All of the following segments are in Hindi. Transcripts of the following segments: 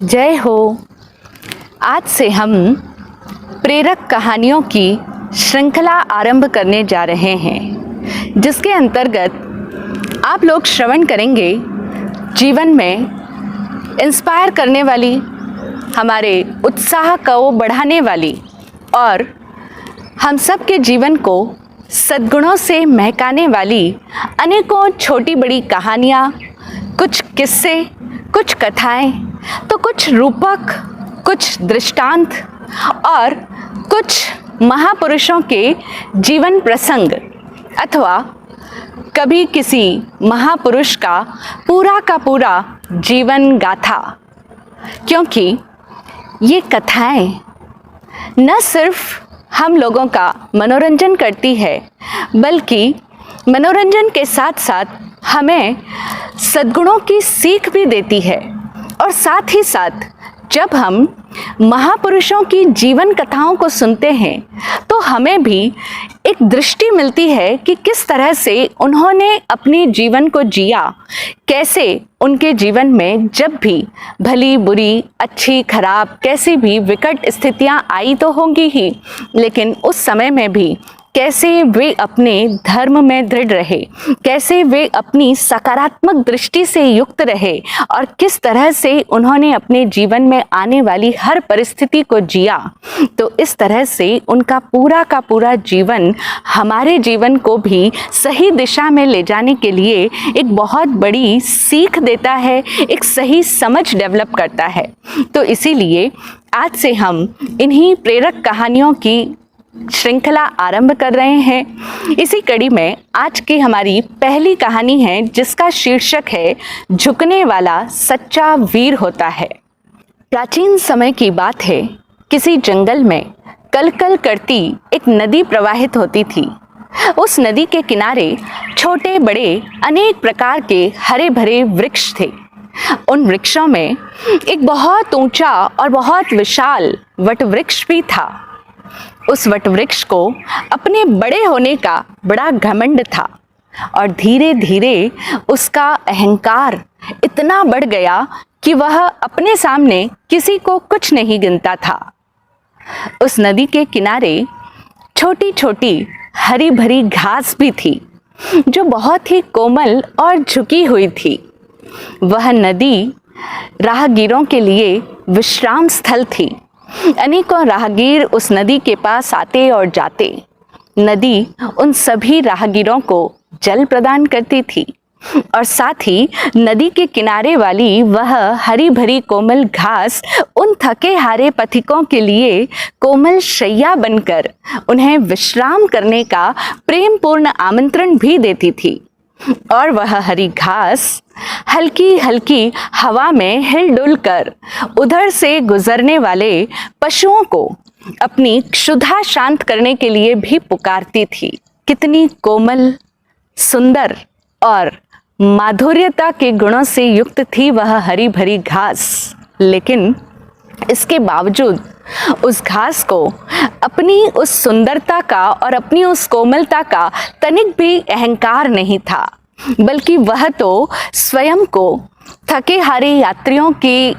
जय हो। आज से हम प्रेरक कहानियों की श्रृंखला आरंभ करने जा रहे हैं, जिसके अंतर्गत आप लोग श्रवण करेंगे जीवन में इंस्पायर करने वाली, हमारे उत्साह को बढ़ाने वाली और हम सब के जीवन को सद्गुणों से महकाने वाली अनेकों छोटी बड़ी कहानियाँ, कुछ किस्से, कुछ कथाएं, तो कुछ रूपक, कुछ दृष्टांत और कुछ महापुरुषों के जीवन प्रसंग अथवा कभी किसी महापुरुष का पूरा जीवन गाथा। क्योंकि ये कथाएं न सिर्फ हम लोगों का मनोरंजन करती है, बल्कि मनोरंजन के साथ साथ हमें सद्गुणों की सीख भी देती है। और साथ ही साथ जब हम महापुरुषों की जीवन कथाओं को सुनते हैं तो हमें भी एक दृष्टि मिलती है कि किस तरह से उन्होंने अपने जीवन को जिया, कैसे उनके जीवन में जब भी भली बुरी, अच्छी खराब, कैसी भी विकट स्थितियां आई तो होंगी ही, लेकिन उस समय में भी कैसे वे अपने धर्म में दृढ़ रहे, कैसे वे अपनी सकारात्मक दृष्टि से युक्त रहे और किस तरह से उन्होंने अपने जीवन में आने वाली हर परिस्थिति को जिया। तो इस तरह से उनका पूरा का पूरा जीवन हमारे जीवन को भी सही दिशा में ले जाने के लिए एक बहुत बड़ी सीख देता है, एक सही समझ डेवलप करता है। तो इसीलिए आज से हम इन्हीं प्रेरक कहानियों की श्रृंखला आरंभ कर रहे हैं। इसी कड़ी में आज की हमारी पहली कहानी है, जिसका शीर्षक है झुकने वाला सच्चा वीर होता है। प्राचीन समय की बात है, किसी जंगल में कलकल करती एक नदी प्रवाहित होती थी। उस नदी के किनारे छोटे बड़े अनेक प्रकार के हरे भरे वृक्ष थे। उन वृक्षों में एक बहुत ऊंचा और बहुत विशाल वटवृक्ष भी था। उस वटवृक्ष को अपने बड़े होने का बड़ा घमंड था और धीरे धीरे उसका अहंकार इतना बढ़ गया कि वह अपने सामने किसी को कुछ नहीं गिनता था। उस नदी के किनारे छोटी छोटी हरी भरी घास भी थी, जो बहुत ही कोमल और झुकी हुई थी। वह नदी राहगीरों के लिए विश्राम स्थल थी। अनेकों राहगीर उस नदी के पास आते और जाते। नदी उन सभी राहगीरों को जल प्रदान करती थी और साथ ही नदी के किनारे वाली वह हरी भरी कोमल घास उन थके हारे पथिकों के लिए कोमल शैया बनकर उन्हें विश्राम करने का प्रेमपूर्ण आमंत्रण भी देती थी। और वह हरी घास हल्की हल्की हवा में हिलडुल कर उधर से गुजरने वाले पशुओं को अपनी क्षुधा शांत करने के लिए भी पुकारती थी। कितनी कोमल, सुंदर और माधुर्यता के गुणों से युक्त थी वह हरी भरी घास। लेकिन इसके बावजूद उस घास को अपनी उस सुंदरता का और अपनी उस कोमलता का तनिक भी अहंकार नहीं था, बल्कि वह तो स्वयं को थके हारे यात्रियों की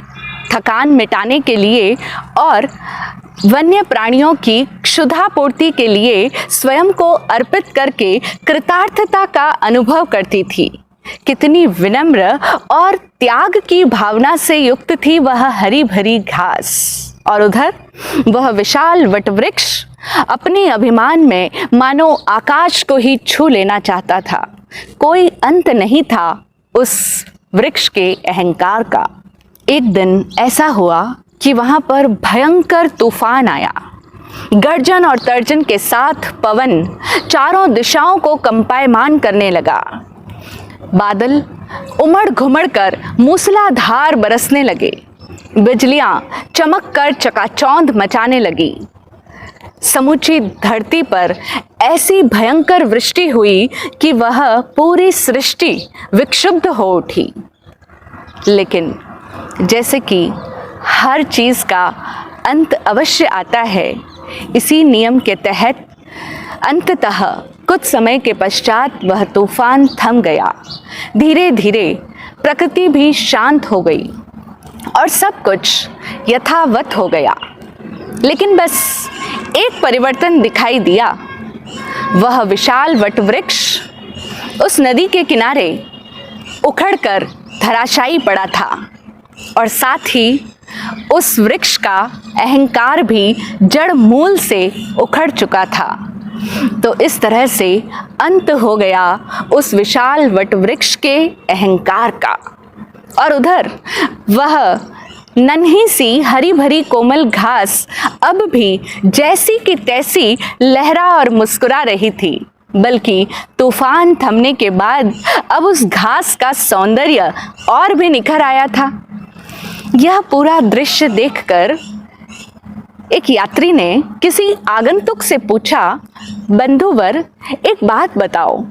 थकान मिटाने के लिए और वन्य प्राणियों की क्षुधा पूर्ति के लिए स्वयं को अर्पित करके कृतार्थता का अनुभव करती थी। कितनी विनम्र और त्याग की भावना से युक्त थी वह हरी भरी घास। और उधर वह विशाल वटवृक्ष अपने अभिमान में मानो आकाश को ही छू लेना चाहता था। कोई अंत नहीं था उस वृक्ष के अहंकार का। एक दिन ऐसा हुआ कि वहां पर भयंकर तूफान आया। गर्जन और तर्जन के साथ पवन चारों दिशाओं को कंपायमान करने लगा। बादल उमड़ घुमड़ कर मूसलाधार बरसने लगे। बिजलियां चमक कर चकाचौंध मचाने लगी। समूची धरती पर ऐसी भयंकर वृष्टि हुई कि वह पूरी सृष्टि विक्षुब्ध हो उठी। लेकिन जैसे कि हर चीज़ का अंत अवश्य आता है, इसी नियम के तहत अंततः कुछ समय के पश्चात वह तूफान थम गया। धीरे धीरे प्रकृति भी शांत हो गई। और सब कुछ यथावत हो गया। लेकिन बस एक परिवर्तन दिखाई दिया। वह विशाल वटवृक्ष उस नदी के किनारे उखड़कर धराशायी पड़ा था और साथ ही उस वृक्ष का अहंकार भी जड़ मूल से उखड़ चुका था। तो इस तरह से अंत हो गया उस विशाल वटवृक्ष के अहंकार का। और उधर वह नन्ही सी हरी भरी कोमल घास अब भी जैसी की तैसी लहरा और मुस्कुरा रही थी, बल्कि तूफान थमने के बाद अब उस घास का सौंदर्य और भी निखर आया था। यह पूरा दृश्य देखकर एक यात्री ने किसी आगंतुक से पूछा, बंधुवर एक बात बताओ,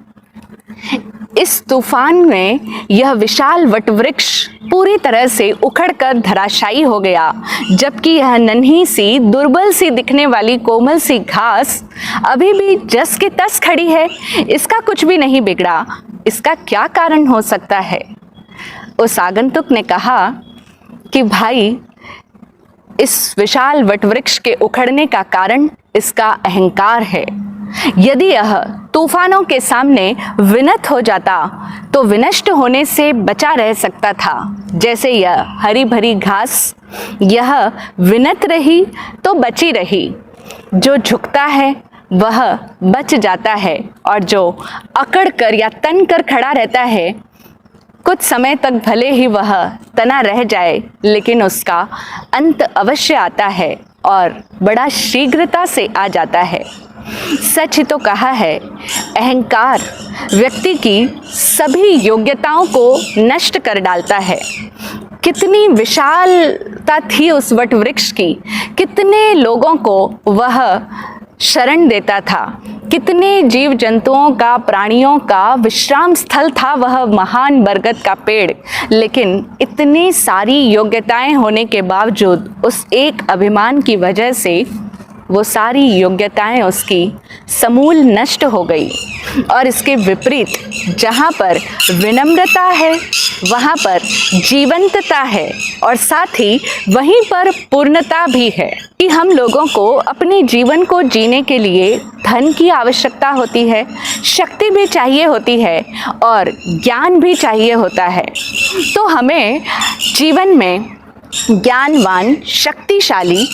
इस तूफान में यह विशाल वटवृक्ष पूरी तरह से उखड़कर धराशायी हो गया, जबकि यह नन्ही सी दुर्बल सी दिखने वाली कोमल सी घास अभी भी जस के तस खड़ी है। इसका कुछ भी नहीं बिगड़ा, इसका क्या कारण हो सकता है? उस आगंतुक ने कहा कि भाई, इस विशाल वटवृक्ष के उखड़ने का कारण इसका अहंकार है। यदि यह तूफानों के सामने विनत हो जाता तो विनष्ट होने से बचा रह सकता था। जैसे यह हरी भरी घास, यह विनत रही तो बची रही। जो झुकता है वह बच जाता है और जो अकड़ कर या तन कर खड़ा रहता है, कुछ समय तक भले ही वह तना रह जाए, लेकिन उसका अंत अवश्य आता है और बड़ा शीघ्रता से आ जाता है। सच ही तो कहा है, अहंकार व्यक्ति की सभी योग्यताओं को नष्ट कर डालता है। कितनी विशालता थी उस वटवृक्ष की, कितने लोगों को वह शरण देता था, कितने जीव जंतुओं का, प्राणियों का विश्राम स्थल था वह महान बरगद का पेड़। लेकिन इतनी सारी योग्यताएं होने के बावजूद उस एक अभिमान की वजह से वो सारी योग्यताएं उसकी समूल नष्ट हो गई। और इसके विपरीत जहाँ पर विनम्रता है वहाँ पर जीवंतता है और साथ ही वहीं पर पूर्णता भी है। कि हम लोगों को अपने जीवन को जीने के लिए धन की आवश्यकता होती है, शक्ति भी चाहिए होती है और ज्ञान भी चाहिए होता है। तो हमें जीवन में ज्ञानवान, शक्तिशाली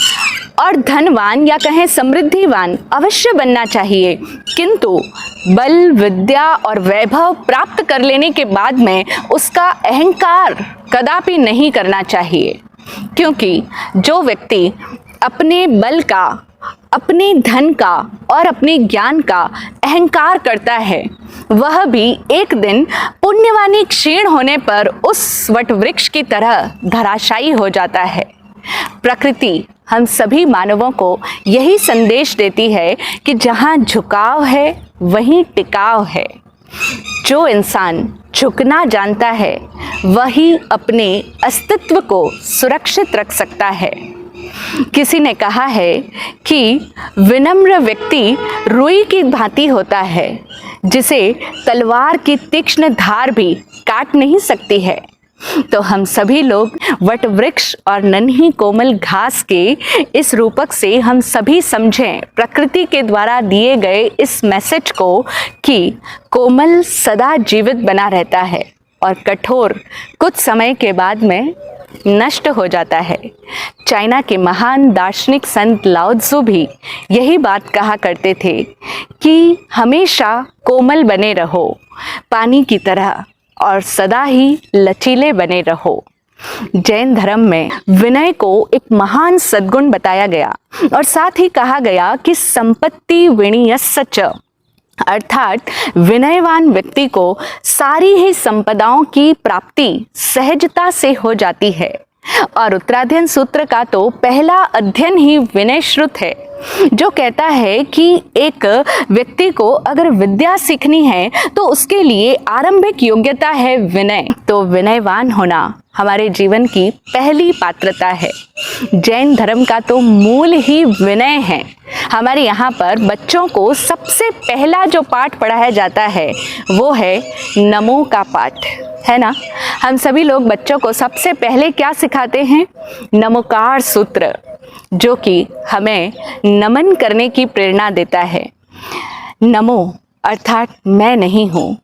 और धनवान या कहें समृद्धिवान अवश्य बनना चाहिए, किंतु बल, विद्या और वैभव प्राप्त कर लेने के बाद में उसका अहंकार कदापि नहीं करना चाहिए। क्योंकि जो व्यक्ति अपने बल का, अपने धन का और अपने ज्ञान का अहंकार करता है, वह भी एक दिन पुण्यवानी क्षीण होने पर उस वटवृक्ष की तरह धराशायी हो जाता है। प्रकृति हम सभी मानवों को यही संदेश देती है कि जहाँ झुकाव है वहीं टिकाव है। जो इंसान झुकना जानता है वही अपने अस्तित्व को सुरक्षित रख सकता है। किसी ने कहा है कि विनम्र व्यक्ति रुई की भांति होता है, जिसे तलवार की तीक्ष्ण धार भी काट नहीं सकती है। तो हम सभी लोग वटवृक्ष और नन्ही कोमल घास के इस रूपक से हम सभी समझें प्रकृति के द्वारा दिए गए इस मैसेज को कि कोमल सदा जीवित बना रहता है और कठोर कुछ समय के बाद में नष्ट हो जाता है। चाइना के महान दार्शनिक संत लाओ त्सु भी यही बात कहा करते थे कि हमेशा कोमल बने रहो पानी की तरह और सदा ही लचीले बने रहो। जैन धर्म में विनय को एक महान सद्गुण बताया गया और साथ ही कहा गया कि संपत्ति विनयस्य च, अर्थात विनयवान व्यक्ति को सारी ही संपदाओं की प्राप्ति सहजता से हो जाती है। और उत्तराध्ययन सूत्र का तो पहला अध्ययन ही विनय श्रुत है, जो कहता है कि एक व्यक्ति को अगर विद्या सीखनी है तो उसके लिए आरंभिक योग्यता है विनय। तो विनयवान होना हमारे जीवन की पहली पात्रता है। जैन धर्म का तो मूल ही विनय है। हमारे यहाँ पर बच्चों को सबसे पहला जो पाठ पढ़ाया जाता है वो है नमो का पाठ। है ना। हम सभी लोग बच्चों को सबसे पहले क्या सिखाते हैं? नमोकार सूत्र, जो कि हमें नमन करने की प्रेरणा देता है। नमो अर्थात मैं नहीं हूँ,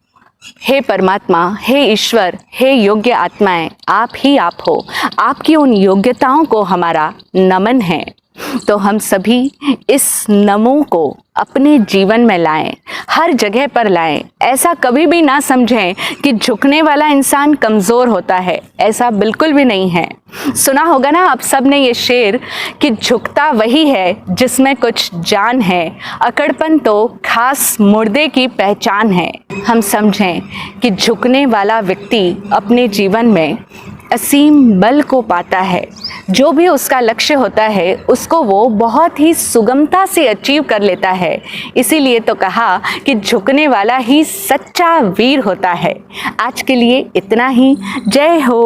हे परमात्मा, हे ईश्वर, हे योग्य आत्माएं, आप ही आप हो। आपकी उन योग्यताओं को हमारा नमन है। तो हम सभी इस नमो को अपने जीवन में लाएं, हर जगह पर लाएं। ऐसा कभी भी ना समझें कि झुकने वाला इंसान कमज़ोर होता है, ऐसा बिल्कुल भी नहीं है। सुना होगा ना आप सब ने ये शेर कि झुकता वही है जिसमें कुछ जान है, अकड़पन तो खास मुर्दे की पहचान है। हम समझें कि झुकने वाला व्यक्ति अपने जीवन में असीम बल को पाता है। जो भी उसका लक्ष्य होता है उसको वो बहुत ही सुगमता से अचीव कर लेता है। इसीलिए तो कहा कि झुकने वाला ही सच्चा वीर होता है। आज के लिए इतना ही। जय हो।